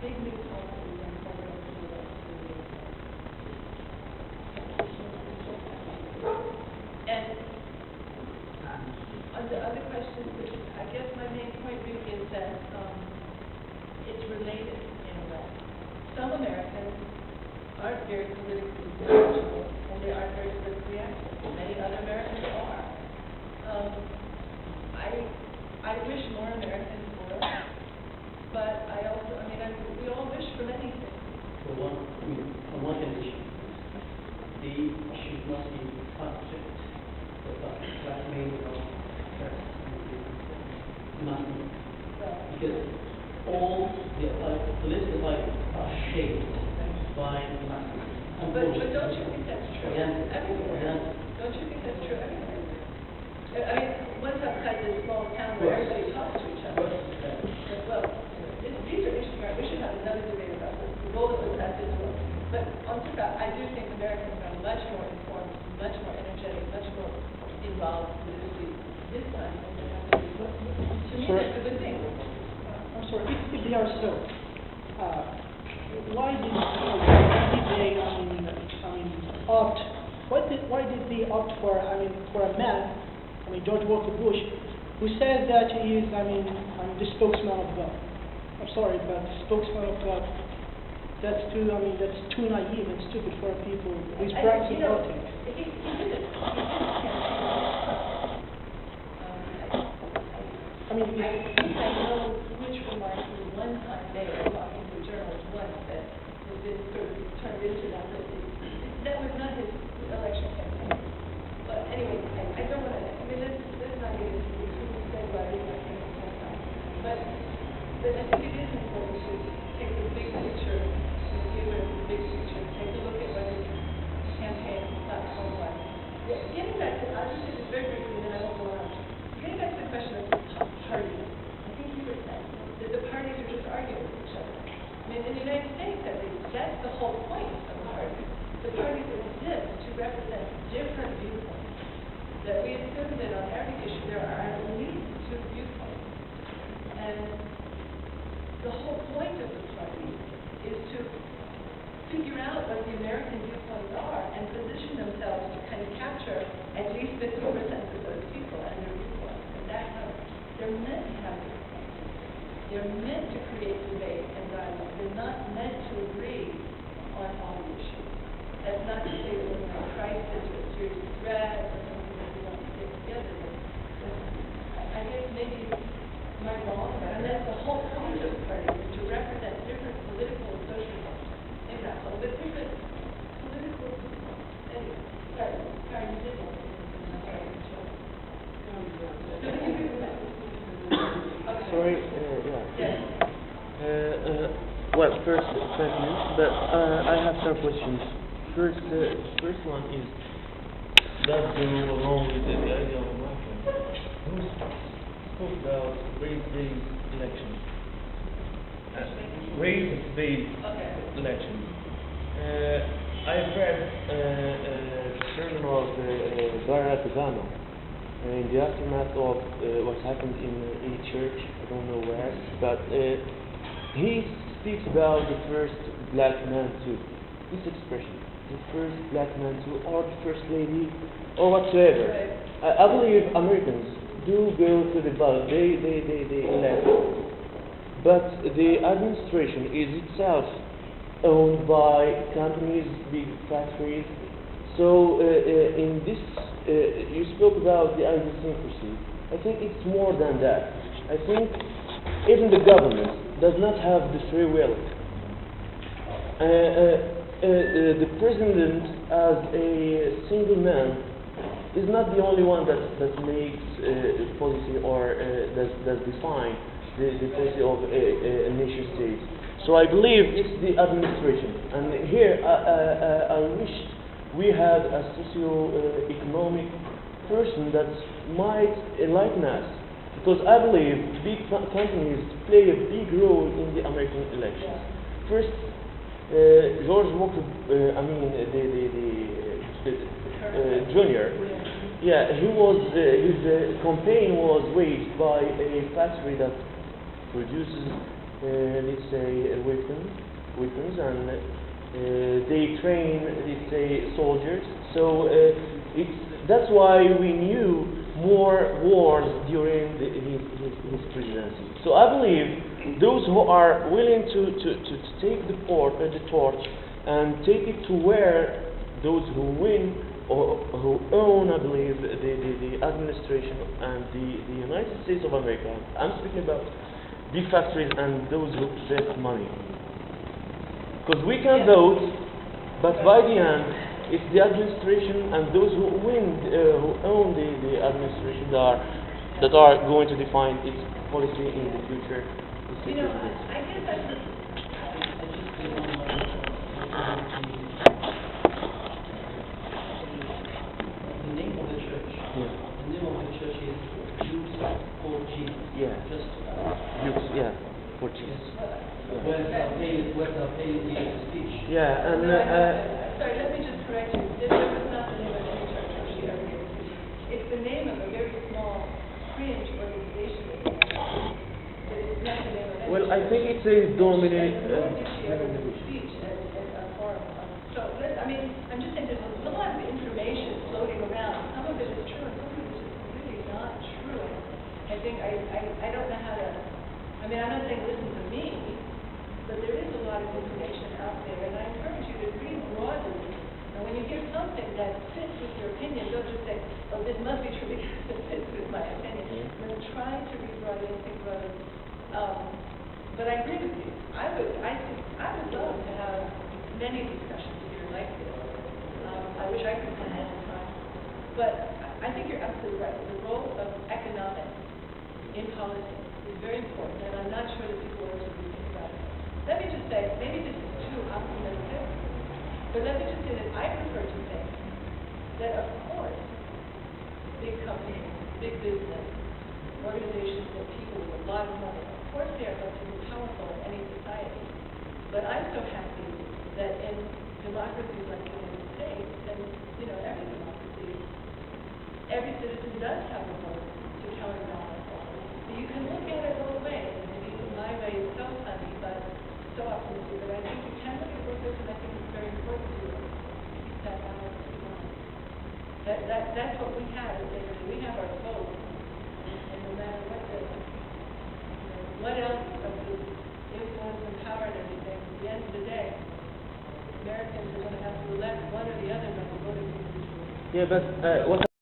big new policies on federal and on the other questions, I guess my main point really is that it's related in a way. Some Americans aren't very politically knowledgeable, and they aren't very politically active. Many other Americans are. I wish more Americans were, but I also, we all wish for many things. For one condition, they should not be conflict about what made of money. Because all the political ideas are shaped by money. But don't you think that's true? Yeah. Everywhere. Yeah. Don't you think that's true everywhere? Once outside this small town where everybody talks to each other. Well, these are issues, right? We should have another debate about this, the role of the press as well. But on top of that, I do think Americans are much more informed, much more energetic, much more involved politically this time than they have been before. To me, that's a good thing. I'm sorry, if they are so, why did they opt? Why did they opt for a man? George Walker Bush, who says that he is, the spokesman of God. I'm sorry, but spokesman of God, that's too naive and stupid for people who's practicing politics. He did it. I think I know which remarks he one time made talking to a journalist once that has been sort of turned into that. That was not his election campaign. But anyway, I don't want to. Let's not get into these people say about it. But I think it is important to take the big picture, and deal with the big picture. Take a look at what his campaign platform was. Getting back to, I'll just say this very briefly, and then I won't go on. Getting back to the question of parties, I think you were saying that the parties are just arguing with each other. In the United States, at least, that's the whole point of the parties. The parties exist to represent different viewpoints. That we assume that on every issue there are at least two viewpoints. And the whole point of the parties is to figure out what the American viewpoints are and position themselves to kind of capture at least 50% of those people and their viewpoints. And that's how they're meant to have viewpoints. They're meant to create debate and dialogue. They're not meant to agree on all the issues. That's not to say that we're in a crisis or a serious threat or something that we don't get together. I guess maybe am I wrong? And that's the whole point of the party, is to represent different political and social impacts, but different political. Anyway, sorry, you did want to say something. Sorry, yeah. Well, first, thank you, but I have some questions. First one is, does go along with the idea of marocain? Who spoke about race-based elections? Race-based elections. I've read the sermon of Barack Obama in the aftermath of what happened in a church, I don't know where, but he speaks about the first black man too. This expression, the first black man too, or the first lady, or whatsoever. I believe Americans do go to the ballot, they elect, but the administration is itself owned by companies, big factories. So in this, you spoke about the idiosyncrasy. I think it's more than that. I think even the government does not have the free will. The president, as a single man, is not the only one that makes policy or that defines the policy of a nation state. So I believe it's the administration. And here I wish we had a socio-economic person that might enlighten us. Because I believe big companies play a big role in the American elections. First, George Walker, Jr. Yeah, his campaign was waged by a factory that produces let's say, weapons, and they train, let's say, soldiers. So that's why we knew more wars during his presidency. So I believe those who are willing to take the torch and take it to where those who win or who own, I believe, the administration and the United States of America. I'm speaking about the factories and those who possess money. Because we can vote, but by the end, it's the administration and those who win, who own the administration that are going to define its policy in the future. You know, I guess I just... The name of the church. Yeah. The name of the church is Jews for Jesus. Yeah. Just Yeah, for Jesus. where they're paying the speech. Yeah, and Sorry, let me just correct you. This is not the name of any church actually ever gave. It's the name of a very small fringe organization that they have. But it's not the name of any well, I church. think it says dominate. Nor did she ever give a speech at a forum. So, I mean, I'm just saying there's a lot of information floating around. Some of it is true and some of it is just really not true. I think I don't know how to, I mean, I'm not saying listen to me, but there is a lot of information out there, and I encourage you to read broadly. And when you hear something that fits with your opinion, don't just say, oh, this must be true because it fits with my opinion. But try to read broadly and think broadly. But I agree with you. I would love to have many discussions here like this. I wish I could come all the time. But I think you're absolutely right. The role of economics in politics is very important, and I'm not sure that people are really thinking about it. Let me just say, maybe this is too optimistic, but let me just say that I prefer to think that, of course, big companies, big business, organizations and people with a lot of money, of course they are going to be powerful in any society. But I'm so happy that in democracies like the United States, and, you know, every democracy, every citizen does have a vote to counterbalance all this. So you can look at it both ways, and maybe my way is so funny, but so optimistic, but I think you can look at both ways, and I think it's very important to keep that balance in mind. That's what we have at the end of the day. We have our vote, and no matter what what else of the influence and power and everything, at the end of the day, Americans are going to have to elect one or the other by the voting. yeah, but what